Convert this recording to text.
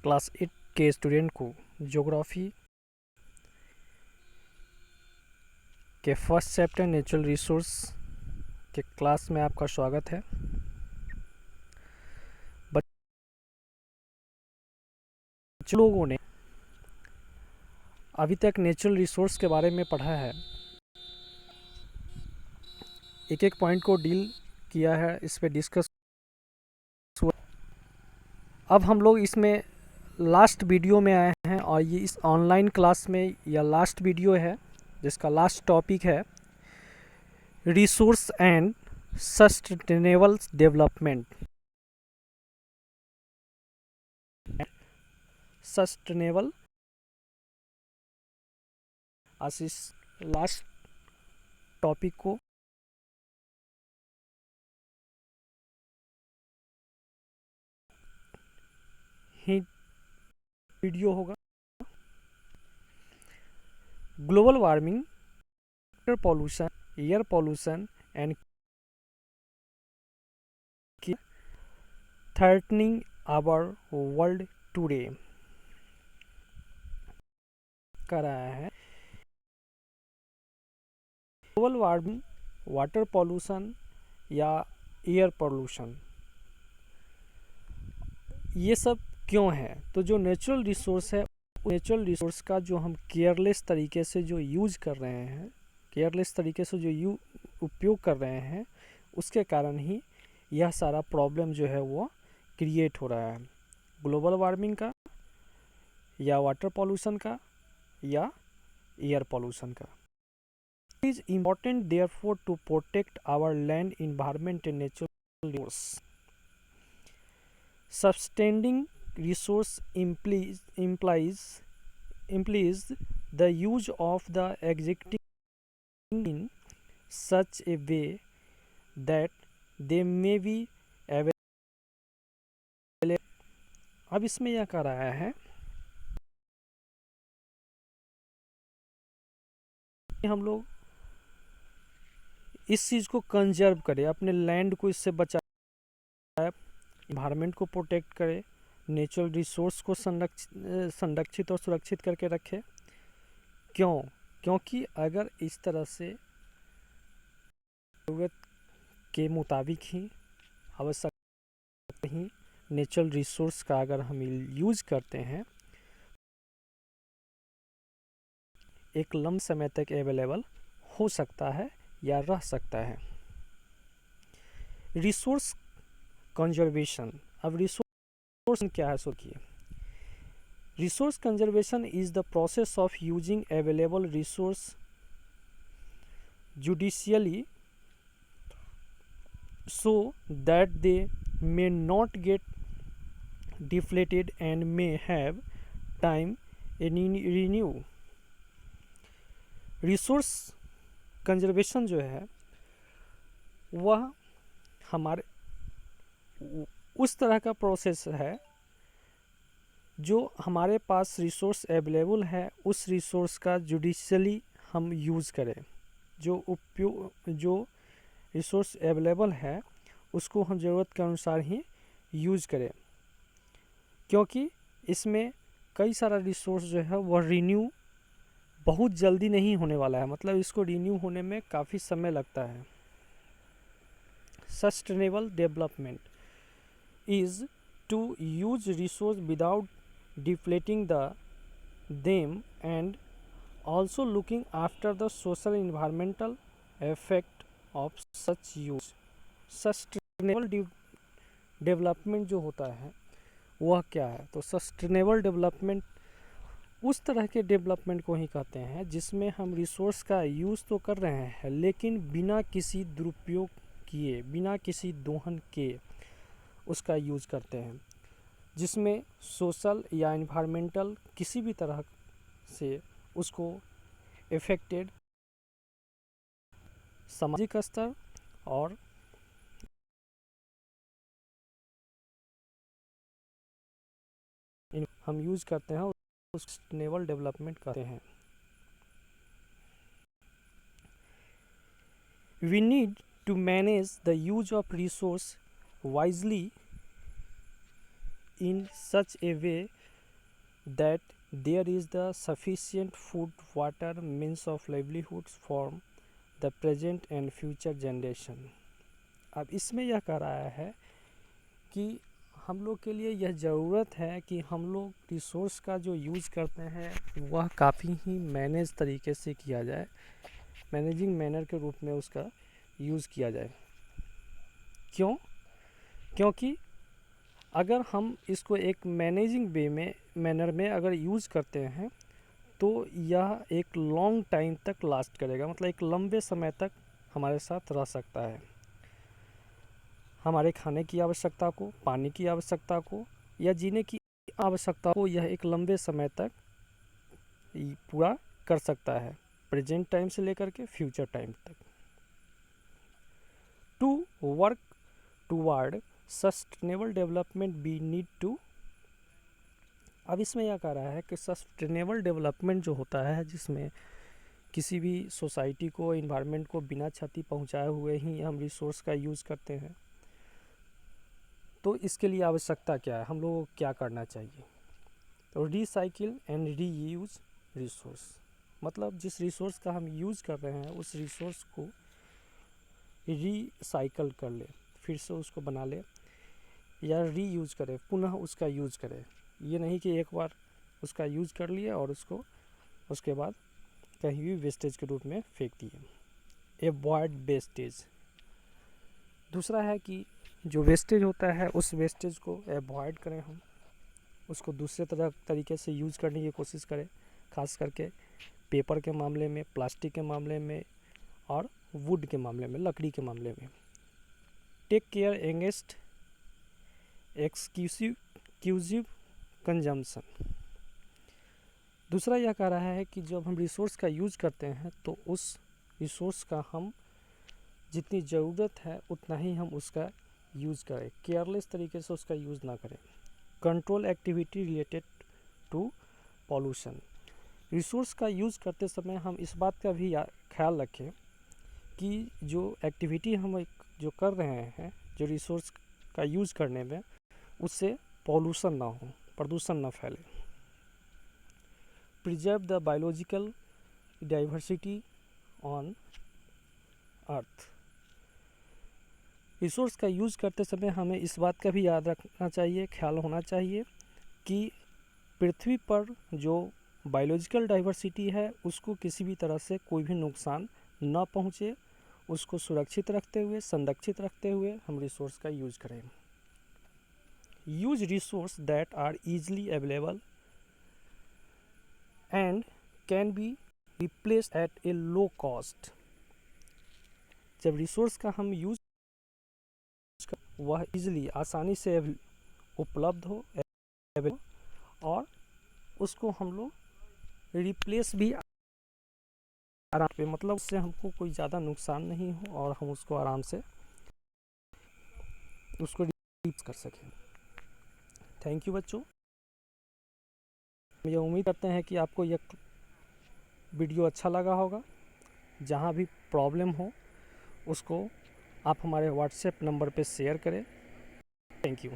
Class 8 के student को geography के फर्स्ट चैप्टर नेचुरल रिसोर्स के क्लास में आपका स्वागत है। बच्चों लोगों ने अभी तक नेचुरल रिसोर्स के बारे में पढ़ा है, एक एक पॉइंट को डील किया है, इस पे डिस्कस हुआ। अब हम लोग इसमें लास्ट वीडियो में आए हैं और ये इस ऑनलाइन क्लास में यह लास्ट वीडियो है जिसका लास्ट टॉपिक है resource and sustainable development. Sustainable आज इस लास्ट टॉपिक को ही वीडियो होगा। Global warming, water pollution, air pollution and threatening our world today कर रहा है। ग्लोबल वार्मिंग, वाटर पॉल्यूशन या एयर पॉल्यूशन, ये सब क्यों है? तो जो नेचुरल रिसोर्स है, नेचुरल रिसोर्स का जो हम केयरलेस तरीके से जो यूज कर रहे हैं, केयरलेस तरीके से जो उपयोग कर रहे हैं, उसके कारण ही यह सारा प्रॉब्लम जो है वो क्रिएट हो रहा है। ग्लोबल वार्मिंग का या वाटर पॉल्यूशन का या एयर पॉल्यूशन का। It is important therefore to protect our land, environment and natural resource. Sustaining resource implies the use of the existing in such a way that they may be available। अब इसमें यह कह रहा है कि हम लोग इस चीज़ को कंजर्व करें, अपने लैंड को इससे बचाए, इन्वायरमेंट को प्रोटेक्ट करे, नेचुरल रिसोर्स को संरक्षित और सुरक्षित करके रखे। क्यों? क्योंकि अगर इस तरह से ज़रूरत के मुताबिक ही, आवश्यक ही नेचुरल रिसोर्स का अगर हम यूज करते हैं, एक लंबे समय तक अवेलेबल हो सकता है या रह सकता है। Resource conservation. अब रिसोर्स क्या है? सोचिए, resource conservation is the process of using available resource judicially so that they may not get deflated and may have time renew। Resource conservation जो है वह हमारे उस तरह का प्रोसेस है जो हमारे पास रिसोर्स अवेलेबल है, उस रिसोर्स का जुडिशियली हम यूज़ करें। जो रिसोर्स अवेलेबल है उसको हम ज़रूरत के अनुसार ही यूज़ करें, क्योंकि इसमें कई सारा रिसोर्स जो है वह रिन्यू बहुत जल्दी नहीं होने वाला है, मतलब इसको रिन्यू होने में काफ़ी समय लगता है। Sustainable development is to use resource without depleting them and also looking after the social environmental effect of such use. Sustainable development जो होता है वह क्या है? तो सस्टेनेबल डेवलपमेंट उस तरह के डेवलपमेंट को ही कहते हैं जिसमें हम रिसोर्स का यूज़ तो कर रहे हैं लेकिन बिना किसी दुरुपयोग किए, बिना किसी दोहन के उसका यूज़ करते हैं, जिसमें सोशल या इन्वायरमेंटल किसी भी तरह से उसको इफेक्टेड सामाजिक स्तर और हम यूज करते हैं, उस सस्टेनेबल डेवलपमेंट कहते हैं। We need to manage the use of resource wisely in such a way that there is the sufficient food, water, means of livelihoods for the present and future generation. अब इसमें यह कह रहा है कि हम लोग के लिए यह ज़रूरत है कि हम लोग रिसोर्स का जो यूज़ करते हैं वह काफ़ी ही मैनेज तरीके से किया जाए, मैनेजिंग मैनर के रूप में उसका यूज़ किया जाए। क्यों? क्योंकि अगर हम इसको एक मैनेजिंग वे में मैनर में अगर यूज़ करते हैं तो यह एक लॉन्ग टाइम तक लास्ट करेगा, मतलब एक लंबे समय तक हमारे साथ रह सकता है। हमारे खाने की आवश्यकता को, पानी की आवश्यकता को या जीने की आवश्यकता को यह एक लंबे समय तक पूरा कर सकता है, प्रेजेंट टाइम से लेकर के फ्यूचर टाइम तक। To work toward sustainable development we need to, अब इसमें यह कह रहा है कि सस्टेनेबल डेवलपमेंट जो होता है जिसमें किसी भी सोसाइटी को, इन्वायरमेंट को बिना क्षति पहुंचाए हुए ही हम रिसोर्स का यूज़ करते हैं, तो इसके लिए आवश्यकता क्या है, हम लोगों को क्या करना चाहिए। तो रिसाइकिल एंड रीयूज रिसोर्स, मतलब जिस रिसोर्स का हम यूज़ कर रहे हैं उस रिसोर्स को रिसाइकल कर ले, फिर से उसको बना ले या रीयूज करे, पुनः उसका यूज़ करे। ये नहीं कि एक बार उसका यूज़ कर लिए और उसको उसके बाद कहीं भी वेस्टेज के रूप में फेंक दिए। अवॉइड वेस्टेज, दूसरा है कि जो वेस्टेज होता है उस वेस्टेज को अवॉइड करें, हम उसको दूसरे तरीके से यूज़ करने की कोशिश करें, खास करके पेपर के मामले में, प्लास्टिक के मामले में और वुड के मामले में, लकड़ी के मामले में। टेक केयर अगेंस्ट एक्सक्यूसिव कंजम्पशन, दूसरा यह कह रहा है कि जब हम रिसोर्स का यूज़ करते हैं तो उस रिसोर्स का हम जितनी ज़रूरत है उतना ही हम उसका यूज़ करें, केयरलेस तरीके से उसका यूज़ ना करें। Control activity related to pollution, resource का यूज़ करते समय हम इस बात का भी ख्याल रखें कि जो एक्टिविटी हम जो कर रहे हैं, जो रिसोर्स का यूज़ करने में, उससे पॉल्यूशन ना हो, प्रदूषण ना फैले। Preserve the biological diversity on earth, resource का यूज़ करते समय हमें इस बात का भी याद रखना चाहिए, ख्याल होना चाहिए कि पृथ्वी पर जो बायोलॉजिकल डाइवर्सिटी है उसको किसी भी तरह से कोई भी नुकसान न पहुँचे, उसको सुरक्षित रखते हुए, संरक्षित रखते हुए हम रिसोर्स का यूज़ करें। Use resource that are easily available and can be replaced at a low cost, जब रिसोर्स का हम यूज वह इजीली, आसानी से उपलब्ध हो और उसको हम लोग रिप्लेस भी आराम पे, मतलब उससे हमको कोई ज़्यादा नुकसान नहीं हो और हम उसको आराम से उसको रिप्लेस कर सकें। थैंक यू बच्चों, मुझे उम्मीद करते हैं कि आपको यह वीडियो अच्छा लगा होगा। जहाँ भी प्रॉब्लम हो उसको आप हमारे व्हाट्सएप नंबर पे शेयर करें। Thank you.